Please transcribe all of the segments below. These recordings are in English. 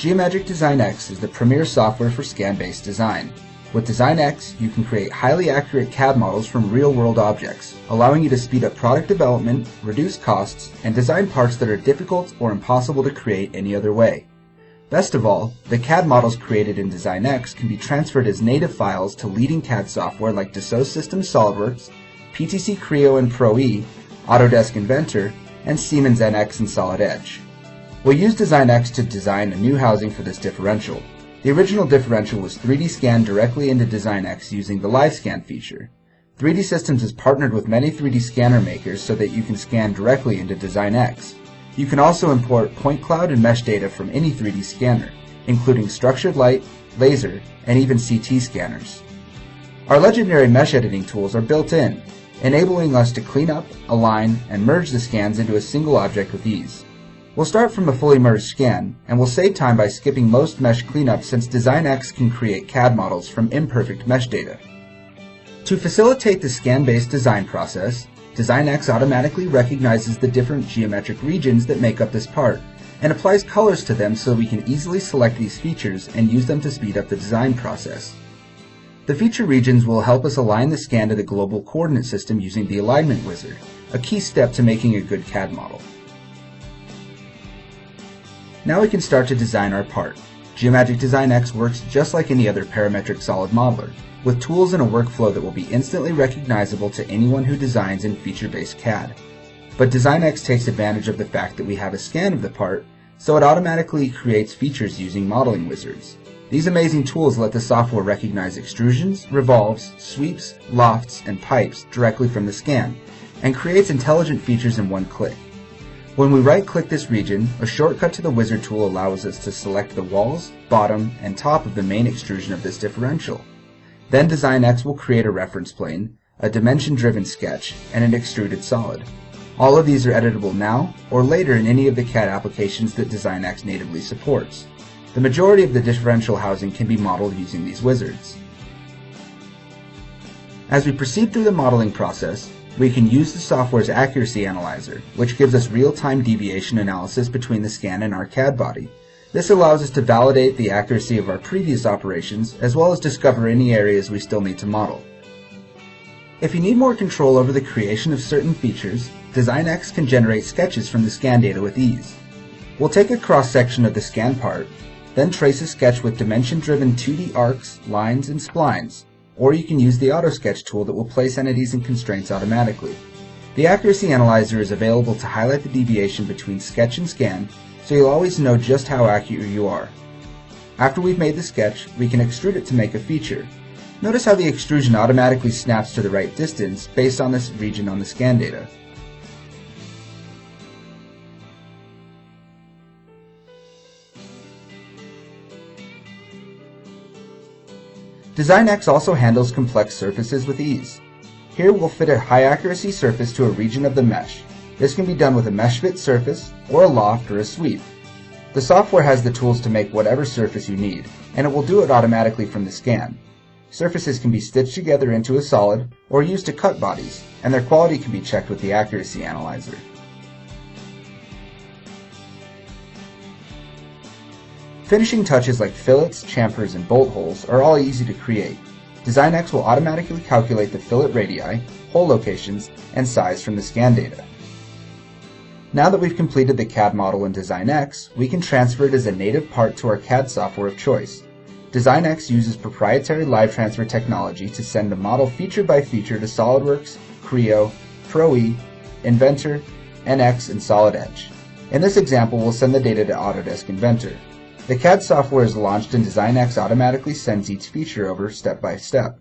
Geomagic Design X is the premier software for scan-based design. With Design X, you can create highly accurate CAD models from real-world objects, allowing you to speed up product development, reduce costs, and design parts that are difficult or impossible to create any other way. Best of all, the CAD models created in Design X can be transferred as native files to leading CAD software like Dassault Systèmes SOLIDWORKS, PTC Creo and Pro E, Autodesk Inventor, and Siemens NX and Solid Edge. We'll use Design X to design a new housing for this differential. The original differential was 3D scanned directly into Design X using the Live Scan feature. 3D Systems has partnered with many 3D scanner makers so that you can scan directly into Design X. You can also import point cloud and mesh data from any 3D scanner, including structured light, laser, and even CT scanners. Our legendary mesh editing tools are built in, enabling us to clean up, align, and merge the scans into a single object with ease. We'll start from a fully merged scan, and we'll save time by skipping most mesh cleanup since Design X can create CAD models from imperfect mesh data. To facilitate the scan-based design process, Design X automatically recognizes the different geometric regions that make up this part, and applies colors to them so we can easily select these features and use them to speed up the design process. The feature regions will help us align the scan to the global coordinate system using the alignment wizard, a key step to making a good CAD model. Now we can start to design our part. Geomagic Design X works just like any other parametric solid modeler, with tools and a workflow that will be instantly recognizable to anyone who designs in feature-based CAD. But Design X takes advantage of the fact that we have a scan of the part, so it automatically creates features using modeling wizards. These amazing tools let the software recognize extrusions, revolves, sweeps, lofts, and pipes directly from the scan, and creates intelligent features in one click. When we right-click this region, a shortcut to the wizard tool allows us to select the walls, bottom, and top of the main extrusion of this differential. Then Design X will create a reference plane, a dimension-driven sketch, and an extruded solid. All of these are editable now or later in any of the CAD applications that Design X natively supports. The majority of the differential housing can be modeled using these wizards. As we proceed through the modeling process, we can use the software's accuracy analyzer, which gives us real-time deviation analysis between the scan and our CAD body. This allows us to validate the accuracy of our previous operations, as well as discover any areas we still need to model. If you need more control over the creation of certain features, Design X can generate sketches from the scan data with ease. We'll take a cross-section of the scan part, then trace a sketch with dimension-driven 2D arcs, lines, and splines, or you can use the AutoSketch tool that will place entities and constraints automatically. The Accuracy Analyzer is available to highlight the deviation between sketch and scan, so you'll always know just how accurate you are. After we've made the sketch, we can extrude it to make a feature. Notice how the extrusion automatically snaps to the right distance based on this region on the scan data. Design X also handles complex surfaces with ease. Here we'll fit a high-accuracy surface to a region of the mesh. This can be done with a mesh-fit surface, or a loft, or a sweep. The software has the tools to make whatever surface you need, and it will do it automatically from the scan. Surfaces can be stitched together into a solid, or used to cut bodies, and their quality can be checked with the Accuracy Analyzer. Finishing touches like fillets, chamfers, and bolt holes are all easy to create. Design X will automatically calculate the fillet radii, hole locations, and size from the scan data. Now that we've completed the CAD model in Design X, we can transfer it as a native part to our CAD software of choice. Design X uses proprietary live transfer technology to send the model feature by feature to SOLIDWORKS, Creo, Pro E, Inventor, NX, and Solid Edge. In this example, we'll send the data to Autodesk Inventor. The CAD software is launched and Design X automatically sends each feature over step by step.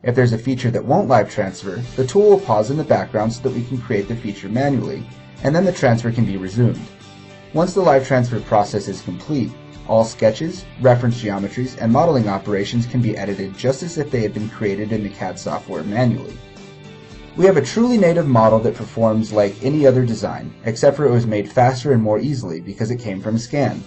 If there's a feature that won't live transfer, the tool will pause in the background so that we can create the feature manually, and then the transfer can be resumed. Once the live transfer process is complete, all sketches, reference geometries, and modeling operations can be edited just as if they had been created in the CAD software manually. We have a truly native model that performs like any other design, except for it was made faster and more easily because it came from a scan.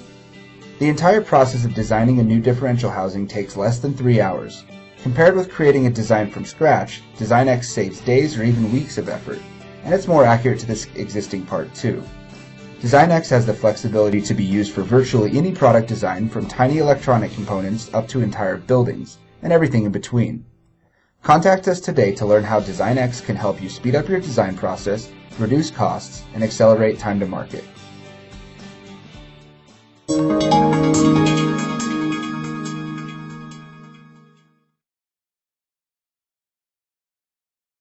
The entire process of designing a new differential housing takes less than 3 hours. Compared with creating a design from scratch, Design X saves days or even weeks of effort, and it's more accurate to this existing part too. Design X has the flexibility to be used for virtually any product design, from tiny electronic components up to entire buildings, and everything in between. Contact us today to learn how Design X can help you speed up your design process, reduce costs, and accelerate time to market.